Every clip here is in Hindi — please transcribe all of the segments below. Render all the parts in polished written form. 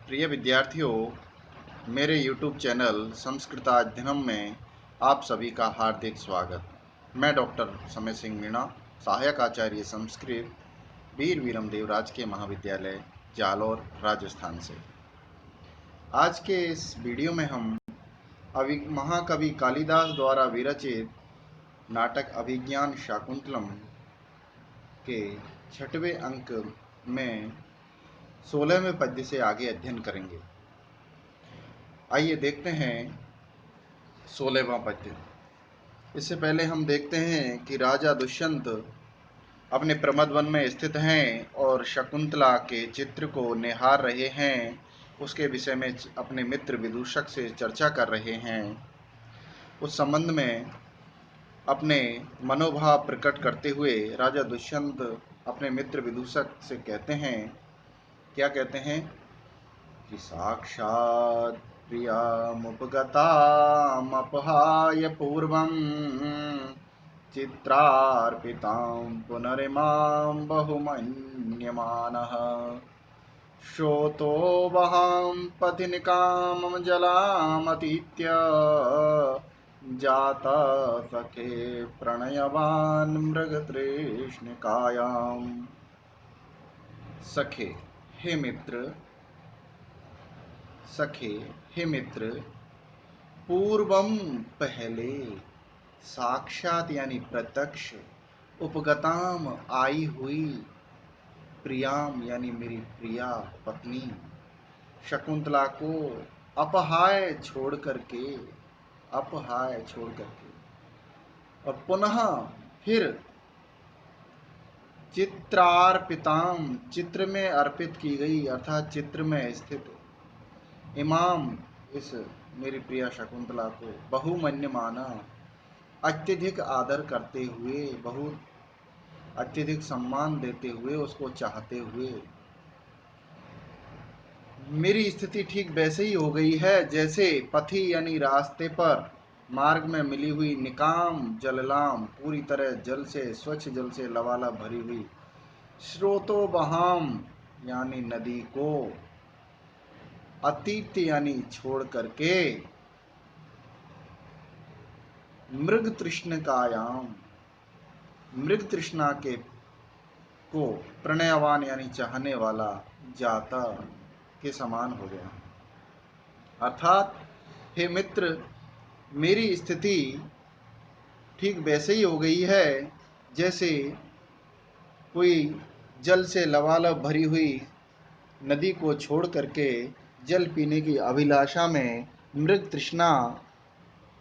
प्रिय विद्यार्थियों, मेरे YouTube चैनल संस्कृताध्ययनम में आप सभी का हार्दिक स्वागत। मैं डॉक्टर समय सिंह मीणा, सहायक आचार्य संस्कृत, वीर विरम देव राजकीय महाविद्यालय, जालौर, राजस्थान से। आज के इस वीडियो में हम महाकवि कालिदास द्वारा विरचित नाटक अभिज्ञान शाकुंतलम के 6वें अंक में 16वें पद्य से आगे अध्ययन करेंगे। आइए देखते हैं 16वां पद्य। इससे पहले हम देखते हैं कि राजा दुष्यंत अपने प्रमद वन में स्थित हैं और शकुंतला के चित्र को निहार रहे हैं। उसके विषय में अपने मित्र विदूषक से चर्चा कर रहे हैं। उस संबंध में अपने मनोभाव प्रकट करते हुए राजा दुष्यंत अपने मित्र विदूषक से कहते हैं, क्या कहते हैं कि साक्षात् प्रियामुपगतामपहाय पूर्वं चित्रार्पितां पुनरिमां बहुमन्यमानः श्रोतो वहां पथिनिकां जलामतीत्य जाता सखे प्रणयवान् मृगतृष्णिकायां। सखे हे मित्र, सखे हे मित्र, पूर्वम पहले, साक्षात यानी प्रत्यक्ष, उपगताम आई हुई, प्रियाम यानी मेरी प्रिया पत्नी, शकुंतला को अपहाय छोड़ करके, अपहाय छोड़ करके, और पुनः फिर चित्रार्पिताम चित्र में अर्पित की गई अर्थात चित्र में स्थित इमाम इस मेरी प्रिया शकुंतला को बहुमन्यमाना अत्यधिक आदर करते हुए, बहुत अत्यधिक सम्मान देते हुए, उसको चाहते हुए मेरी स्थिति ठीक वैसे ही हो गई है जैसे पथी यानी रास्ते पर मार्ग में मिली हुई निकाम जललाम पूरी तरह जल से, स्वच्छ जल से लबालब भरी हुई, स्रोतो बहाम यानी नदी को, अतीत यानी छोड़ करके, मृग तृष्णिकायाम मृग तृष्णा के को, प्रणयवान यानी चाहने वाला, जाता के समान हो गया। अर्थात हे मित्र, मेरी स्थिति ठीक वैसे ही हो गई है जैसे कोई जल से लबालब भरी हुई नदी को छोड़ करके जल पीने की अभिलाषा में मृग तृष्णा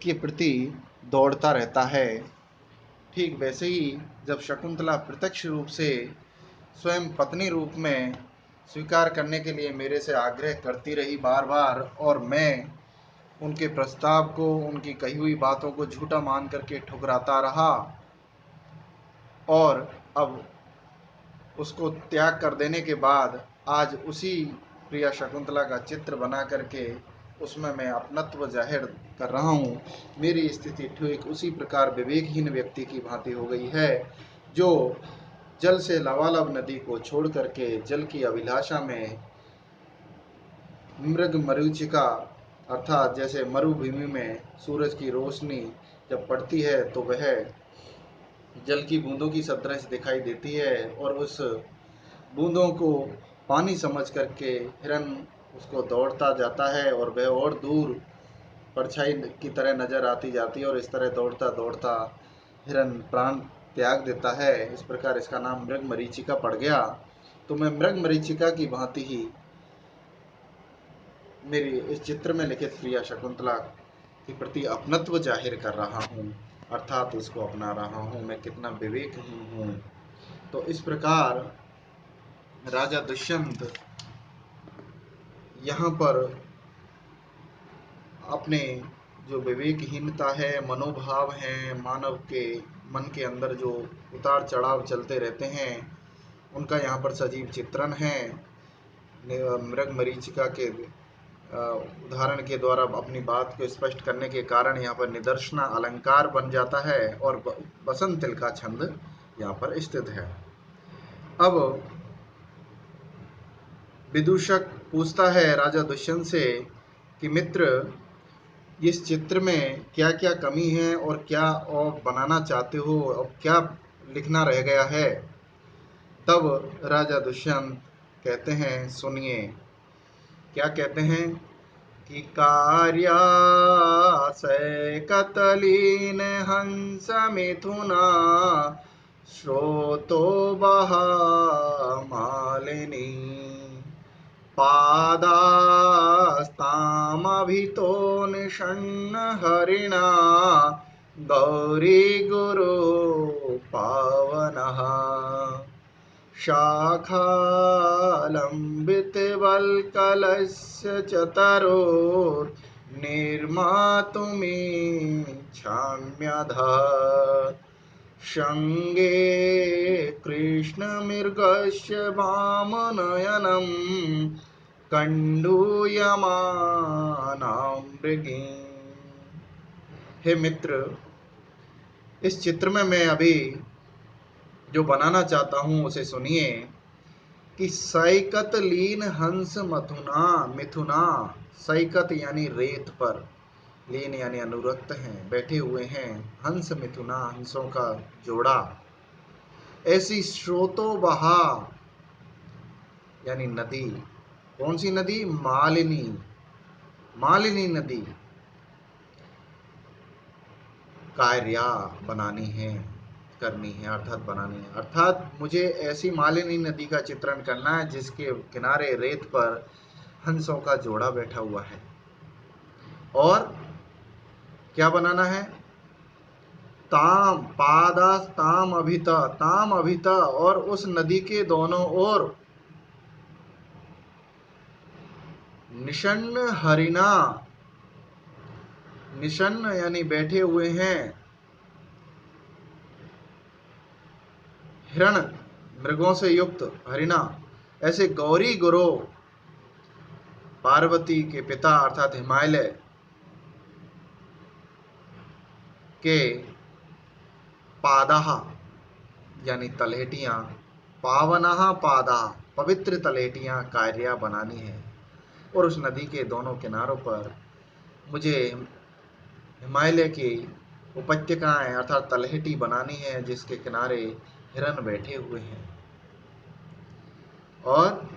के प्रति दौड़ता रहता है। ठीक वैसे ही जब शकुंतला प्रत्यक्ष रूप से स्वयं पत्नी रूप में स्वीकार करने के लिए मेरे से आग्रह करती रही बार बार, और मैं उनके प्रस्ताव को, उनकी कही हुई बातों को झूठा मान करके ठुकराता रहा, और अब उसको त्याग कर देने के बाद आज उसी प्रिया शकुंतला का चित्र बना करके उसमें मैं अपनत्व जाहिर कर रहा हूँ। मेरी स्थिति ठीक उसी प्रकार विवेकहीन व्यक्ति की भांति हो गई है जो जल से लबालब नदी को छोड़ करके जल की अभिलाषा में मृग मरीचिका अर्थात जैसे मरुभूमि में सूरज की रोशनी जब पड़ती है तो वह जल की बूंदों की सदृश दिखाई देती है, और उस बूंदों को पानी समझ करके हिरन उसको दौड़ता जाता है और वह और दूर परछाई की तरह नजर आती जाती है, और इस तरह दौड़ता दौड़ता हिरन प्राण त्याग देता है। इस प्रकार इसका नाम मृग मरीचिका पड़ गया। तो मैं मृग मरीचिका की भांति ही मेरी इस चित्र में लिखित प्रिया शकुंतला के प्रति अपनत्व जाहिर कर रहा हूँ, अर्थात इसको अपना रहा हूँ। मैं कितना विवेकहीन हूँ। तो इस प्रकार राजा दुष्यंत यहाँ पर अपने जो विवेकहीनता है, मनोभाव हैं, मानव के मन के अंदर जो उतार चढ़ाव चलते रहते हैं, उनका यहाँ पर सजीव चित्रण है। मृग मरीचिका के उदाहरण के द्वारा अपनी बात को स्पष्ट करने के कारण यहाँ पर निदर्शना अलंकार बन जाता है, और बसंत तिल का छंद यहाँ पर स्थित है। अब विदूषक पूछता है राजा दुष्यंत से कि मित्र, इस चित्र में क्या क्या कमी है और क्या और बनाना चाहते हो और क्या लिखना रह गया है। तब राजा दुष्यंत कहते हैं, सुनिए क्या कहते हैं कि कार्यासय कतलीन हंस मिथुना श्रोतो बहा मालिनी पादास्तामभितो निषण्ण हरिणा गौरी गुरु पावनः शाखालम्बितवल्कलस्य चतरोर्निर्मातुमिच्छाम्यधः शृङ्गे कृष्णमृगस्य वामनयनं कण्डूयमानां मृगीम्। हे मित्र, इस चित्र में मैं अभी जो बनाना चाहता हूँ उसे सुनिए कि सैकत लीन हंस मथुना मिथुना, सैकत यानी रेत पर, लीन यानी अनुरक्त हैं, बैठे हुए हैं, हंस मिथुना हंसों का जोड़ा, ऐसी स्रोतो बहा यानी नदी। कौन सी नदी? मालिनी, मालिनी नदी कार्या बनानी है, करनी है, अर्थात बनानी है। अर्थात मुझे ऐसी मालिनी नदी का चित्रण करना है जिसके किनारे रेत पर हंसों का जोड़ा बैठा हुआ है। और क्या बनाना है? ताम पादास ताम अभिता, ताम अभिता, और उस नदी के दोनों ओर निषण्ण हरिणा, निषण्ण यानी बैठे हुए हैं, हिरण मृगों से युक्त, हरिणा ऐसे गौरी गुरु, पार्वती के पिता अर्थात हिमालय के पादाह यानी तलहटियां, पावनः पादा पवित्र तलहटियां कार्या बनानी है। और उस नदी के दोनों किनारों पर मुझे हिमालय की उपत्यकाएं अर्थात तलहटी बनानी है जिसके किनारे हिरण बैठे हुए हैं। और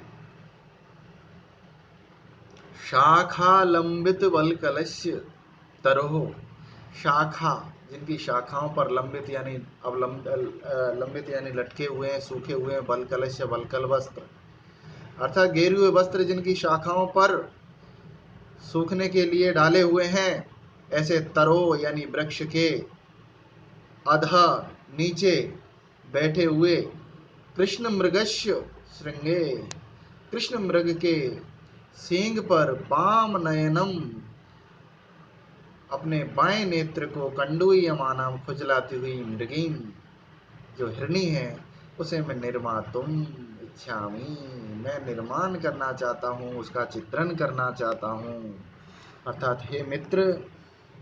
शाखा लंबित वल्कलस्य तरोह, शाखा जिनकी शाखाओं पर लंबित यानी अब लंबित यानी लटके हुए हैं, सूखे हुए हैं, वल्कलस्य वल्कल वस्त्र अर्थात घेरे हुए वस्त्र जिनकी शाखाओं पर सूखने के लिए डाले हुए हैं, ऐसे तरो यानी वृक्ष के अध नीचे बैठे हुए कृष्ण मृगस्य श्रृंगे, कृष्ण मृग के सींग पर वाम नयनम अपने बाएं नेत्र को कंडूयमानाम खुजलाती हुई मृगीम जो हिरणी है उसे मैं निर्मातुम इच्छामि, मैं निर्माण करना चाहता हूँ, उसका चित्रण करना चाहता हूँ। अर्थात हे मित्र,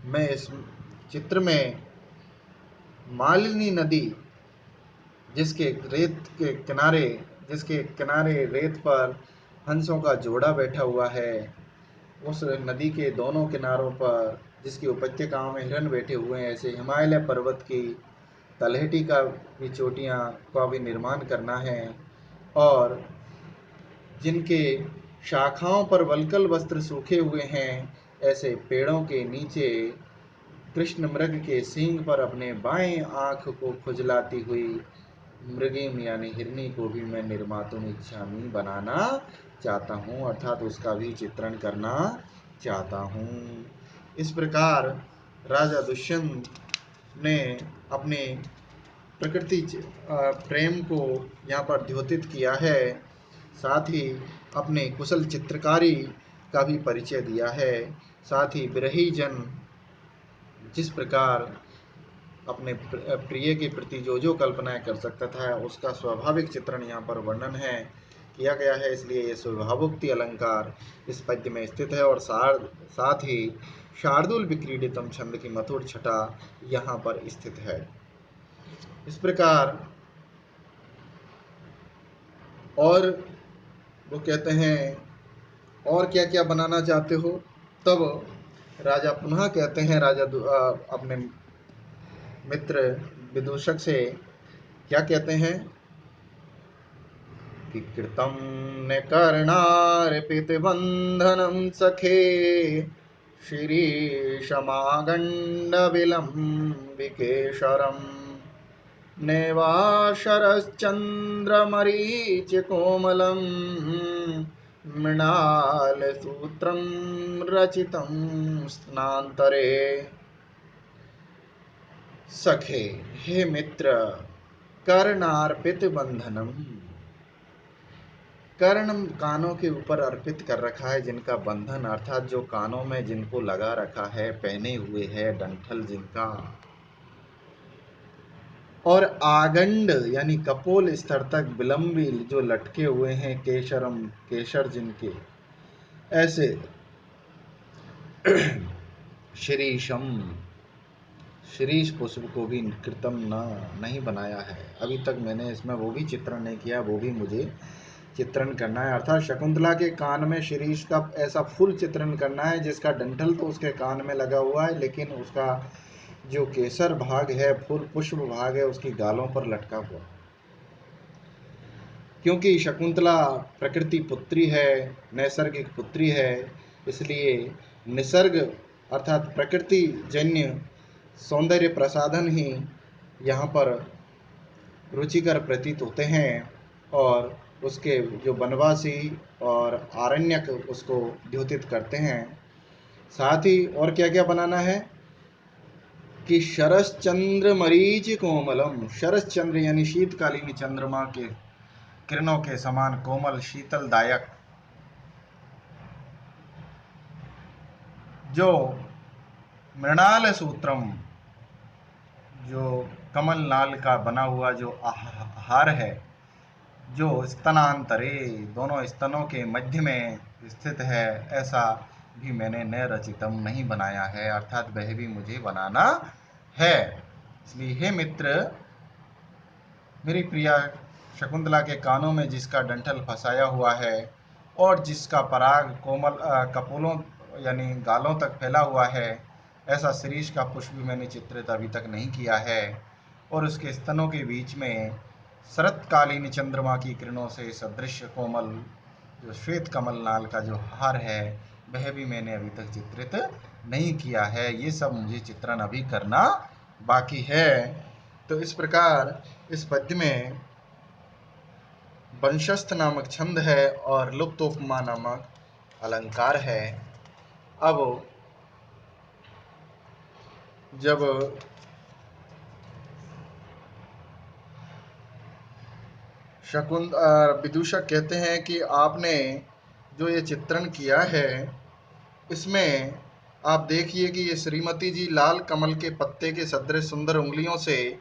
मैं इस चित्र में मालिनी नदी जिसके किनारे रेत पर हंसों का जोड़ा बैठा हुआ है, उस नदी के दोनों किनारों पर जिसकी उपत्यकाओं में हिरण बैठे हुए हैं, ऐसे हिमालय पर्वत की तलहटी का भी चोटियाँ का भी निर्माण करना है। और जिनके शाखाओं पर वल्कल वस्त्र सूखे हुए हैं, ऐसे पेड़ों के नीचे कृष्ण मृग के सींग पर अपने बाएं आँख को खुजलाती हुई मृगीम यानी हिरनी को भी मैं निर्मातुम इच्छामि बनाना चाहता हूँ, अर्थात उसका भी चित्रण करना चाहता हूँ। इस प्रकार राजा दुष्यंत ने अपने प्रकृति प्रेम को यहाँ पर द्योतित किया है, साथ ही अपने कुशल चित्रकारी का भी परिचय दिया है, साथ ही विरही जन जिस प्रकार अपने प्रिय के प्रति जो जो कल्पनाएं कर सकता था उसका स्वाभाविक चित्रण यहाँ पर वर्णन है किया गया है, इसलिए ये स्वभावोक्ति अलंकार इस पद्य में स्थित है। और साथ ही शार्दुल विक्रीडितम छंद की मधुर छटा यहाँ पर स्थित है। इस प्रकार और वो कहते हैं और क्या क्या बनाना चाहते हो। तब राजा पुनः कहते हैं अपने मित्र विदूषक से क्या कहते हैं कि कृतं न कर्णार्पितबन्धनं सखे शिरीषमागण्डविलम्बिकेशरम् नेवाशरश्चन्द्रमरीचिकोमलं मृणालसूत्रं रचितं स्नान्तरे। सखे, हे मित्र, कर्णार्पित बंधनम, कर्ण कानों के ऊपर अर्पित कर रखा है जिनका बंधन, अर्थात जो कानों में जिनको लगा रखा है, पहने हुए है डंठल जिनका, और आगंड यानी कपोल स्तर तक विलंबी जो लटके हुए हैं, केशरम केशर जिनके, ऐसे श्रीशम शीरीष पुष्प को भी कृतम नहीं बनाया है। अभी तक मैंने इसमें वो भी चित्रण नहीं किया, वो भी मुझे चित्रण करना है। अर्थात शकुंतला के कान में शीरीष का ऐसा फुल चित्रण करना है जिसका डंठल तो उसके कान में लगा हुआ है, लेकिन उसका जो केसर भाग है, फूल पुष्प भाग है, उसकी गालों पर लटका हुआ। क्योंकि शकुंतला प्रकृति पुत्री है, नैसर्गिक पुत्री है, इसलिए निसर्ग अर्थात प्रकृति जन्य सौंदर्य प्रसाधन ही यहाँ पर रुचिकर प्रतीत होते हैं, और उसके जो वनवासी और आरण्यक उसको द्योतित करते हैं। साथ ही और क्या क्या बनाना है कि शरश्चंद्र मरीच कोमलम, शरश्चंद्र यानी शीतकालीन चंद्रमा के किरणों के समान कोमल शीतलदायक, जो मृणाल सूत्रम, जो कमल नाल का बना हुआ जो हार है, जो स्तनांतरे दोनों स्तनों के मध्य में स्थित है, ऐसा भी मैंने न रचितम नहीं बनाया है, अर्थात वह भी मुझे बनाना है। इसलिए हे मित्र, मेरी प्रिया शकुंतला के कानों में जिसका डंठल फंसाया हुआ है और जिसका पराग कोमल कपोलों यानी गालों तक फैला हुआ है, ऐसा शिरीष का पुष्प भी मैंने चित्रित अभी तक नहीं किया है। और उसके स्तनों के बीच में शरतकालीन चंद्रमा की किरणों से सदृश कोमल जो श्वेत कमल नाल का जो हार है, वह भी मैंने अभी तक चित्रित नहीं किया है। ये सब मुझे चित्रण अभी करना बाकी है। तो इस प्रकार इस पद्य में वंशस्थ नामक छंद है और लुप्तोपमा नामक अलंकार है। अब जब विदूषक कहते हैं कि आपने जो ये चित्रण किया है, इसमें आप देखिए कि ये श्रीमती जी लाल कमल के पत्ते के सदृश सुंदर उंगलियों से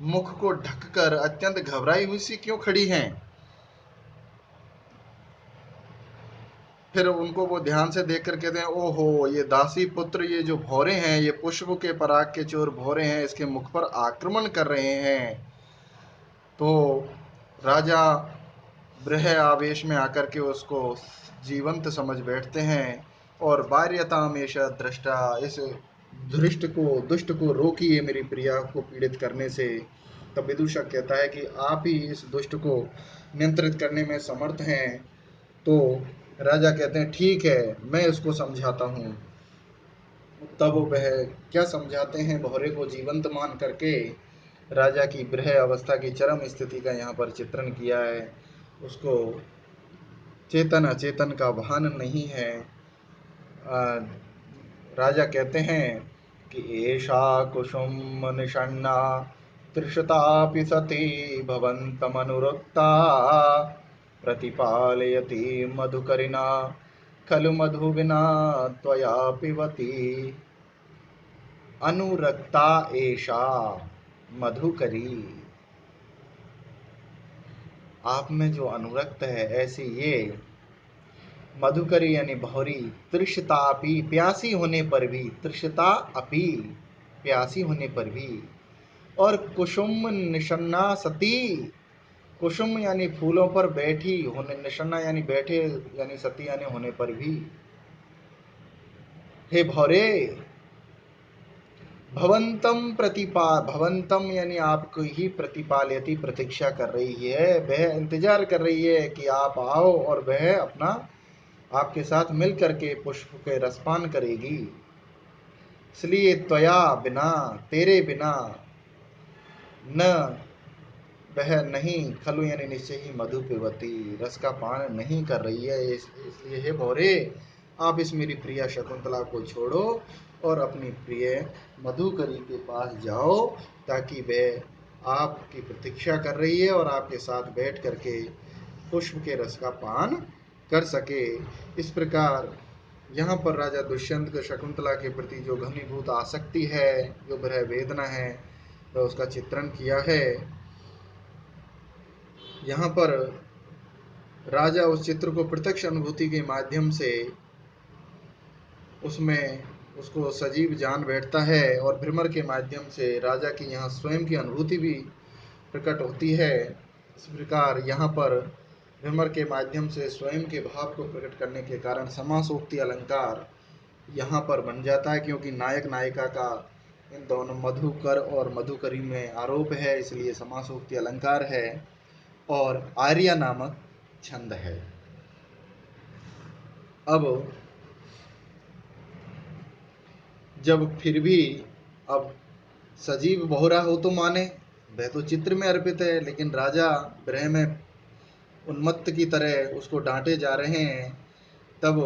मुख को ढककर अत्यंत घबराई हुई सी क्यों खड़ी हैं। फिर उनको वो ध्यान से देख कर कहते हैं, ओहो, ये दासी पुत्र, ये जो भौरे हैं, ये पुष्प के पराग के चोर भौरे हैं, इसके मुख पर आक्रमण कर रहे हैं। तो राजा ब्रह आवेश में आकर के उसको जीवंत समझ बैठते हैं और बार्यतामेशा दृष्टा, इस दुष्ट को रोकिए मेरी प्रिया को पीड़ित करने से। तब विदूषक कहता है कि आप ही इस दुष्ट को नियंत्रित करने में समर्थ हैं। तो राजा कहते हैं ठीक है, मैं उसको समझाता हूँ। तब वह क्या समझाते हैं, भौरे को जीवंत मान करके राजा की ब्रह अवस्था की चरम स्थिति का यहाँ पर चित्रण किया है। उसको चेतन अचेतन का भान नहीं है। राजा कहते हैं कि एषा कुसुम निषण्णा तृषतापि सती भवन्तमनुरक्ता प्रतिपालयति मधुकरिणा खलु मधु विना त्वया पिबती। अनुरक्ता एषा मधुकरी, आप में जो अनुरक्त है ऐसी ये मधुकरी यानी भौरी, तृषता अपी, प्यासी होने पर भी, तृषता अपी, प्यासी होने पर भी, और कुसुम निषन्ना सती, कुसुम यानी फूलों पर बैठी होने, निषण्णा यानी बैठे यानी सती यानी होने पर भी। हे भौरे, भवंतम यानी आपको ही प्रतिपालयती प्रतीक्षा कर रही है, वह इंतजार कर रही है कि आप आओ और वह अपना आपके साथ मिल करके पुष्प के रसपान करेगी। इसलिए त्वया बिना, तेरे बिना न वह नहीं, खलु यानी निश्चय ही मधु पिबती, रस का पान नहीं कर रही है। इसलिए हे भौरे, आप इस मेरी प्रिया शकुंतला को छोड़ो और अपनी प्रिय मधुकरी के पास जाओ, ताकि वह आपकी प्रतीक्षा कर रही है और आपके साथ बैठ करके पुष्प के रस का पान कर सके। इस प्रकार यहाँ पर राजा दुष्यंत को शकुंतला के प्रति जो घनीभूत आसक्ति है, जो विरह वेदना है, वह उसका चित्रण किया है। यहाँ पर राजा उस चित्र को प्रत्यक्ष अनुभूति के माध्यम से उसमें उसको सजीव जान बैठता है और भ्रमर के माध्यम से राजा की यहाँ स्वयं की अनुभूति भी प्रकट होती है। इस प्रकार यहाँ पर भ्रमर के माध्यम से स्वयं के भाव को प्रकट करने के कारण समासोक्ति अलंकार यहाँ पर बन जाता है, क्योंकि नायक नायिका का इन दोनों मधुकर और मधुकरी में आरोप है, इसलिए समासोक्ति अलंकार है और आर्या नामक छंद है। अब जब फिर भी अब सजीव बहुरा हो तो माने, वह तो चित्र में अर्पित है, लेकिन राजा विरह में उन्मत्त की तरह उसको डांटे जा रहे हैं। तब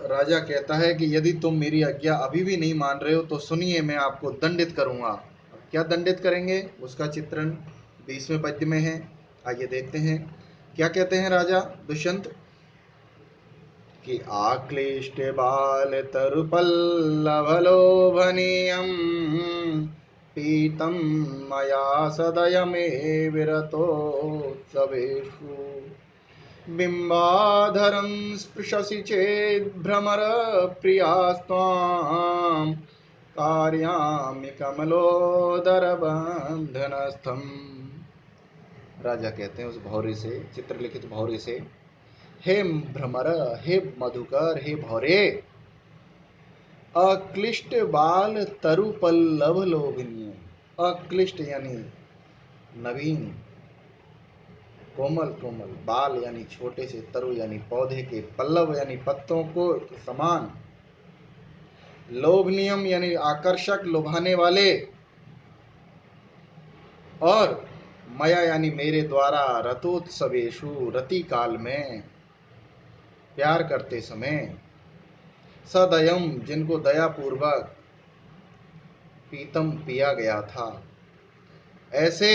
राजा कहता है कि यदि तुम मेरी आज्ञा अभी भी नहीं मान रहे हो तो सुनिए, मैं आपको दंडित करूंगा। क्या दंडित करेंगे, उसका चित्रण 20वें पद्य में है। आइए देखते हैं क्या कहते हैं राजा दुष्यंत कि आक्लिष्ट बाल तरुपल्लवलोभनीयं पीतं मया सदय मे विरतोत्सवेषु बिम्बाधरं स्पृशसि चेद्भ्रमर प्रियास्त्वां कार्यामि कमलोदरबन्धनस्थम्। राजा कहते हैं उस भौरे से, चित्रलिखित भौरे से, हे भ्रमर, हे मधुकर, हे भौरे, अक्लिष्ट बाल तरु पल्लव लोभनीय। अक्लिष्ट यानी नवीन, कोमल कोमल, बाल यानी छोटे से, तरु यानी पौधे के, पल्लव यानी पत्तों को समान, लोभनीयम यानी आकर्षक, लुभाने वाले, और मया यानी मेरे द्वारा, रतोत्सवेषु रति काल में, प्यार करते समय, सदयम जिनको दयापूर्वक, पीतम पिया गया था, ऐसे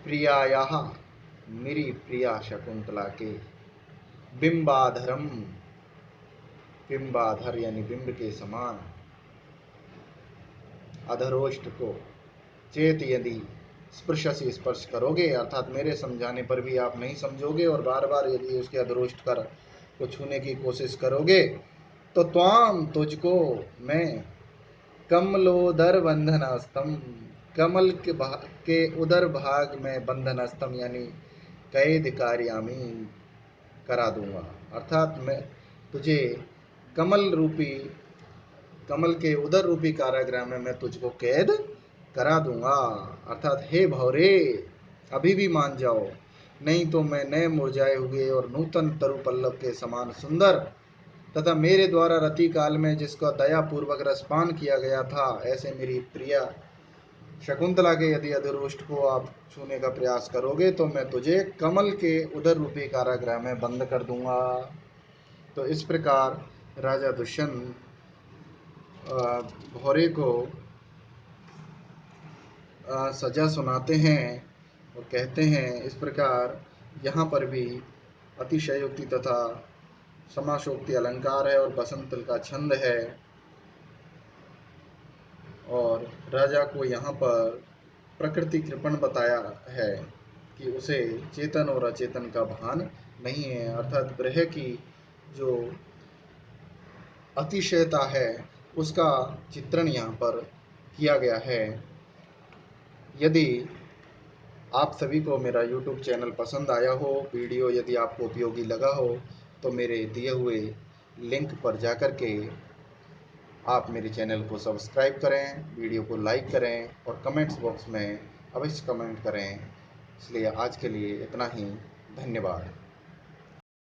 प्रियायाः मेरी प्रिया शकुंतला के, बिंबाधरम, बिंबाधर यानी बिंब के समान, अधरोष्ट को, चेत यदि स्पर्श से स्पर्श करोगे, अर्थात मेरे समझाने पर भी आप नहीं समझोगे और बार बार यदि उसके अधरोष्ट कर को छूने की कोशिश करोगे, तो त्वाम तुझको मैं कमलोदर बंधनस्तम, कमल के उदर भाग में बंधनस्तम यानी कैद कार्यामी करा दूंगा। अर्थात मैं तुझे कमल रूपी, कमल के उदर रूपी कारागृह में मैं तुझको कैद करा दूंगा। अर्थात हे भौरे, अभी भी मान जाओ, नहीं तो मैं नए मुरझाए हुए और नूतन तरु पल्लव के समान सुंदर तथा मेरे द्वारा रति काल में जिसका दया पूर्वक रसपान किया गया था, ऐसे मेरी प्रिया शकुंतला के यदि अधरोष्ट को आप छूने का प्रयास करोगे तो मैं तुझे कमल के उदर रूपी कारागृह में बंद कर दूंगा। तो इस प्रकार राजा दुष्यंत भौरे को सजा सुनाते हैं और कहते हैं इस प्रकार। यहाँ पर भी अतिशयोक्ति तथा समासोक्ति अलंकार है और बसंतल का छंद है, और राजा को यहाँ पर प्रकृति कृपण बताया है कि उसे चेतन और अचेतन का भान नहीं है, अर्थात विरह की जो अतिशयता है उसका चित्रण यहाँ पर किया गया है। यदि आप सभी को मेरा यूट्यूब चैनल पसंद आया हो, वीडियो यदि आपको उपयोगी लगा हो, तो मेरे दिए हुए लिंक पर जाकर के आप मेरे चैनल को सब्सक्राइब करें, वीडियो को लाइक करें और कमेंट्स बॉक्स में अवश्य कमेंट करें। इसलिए आज के लिए इतना ही। धन्यवाद।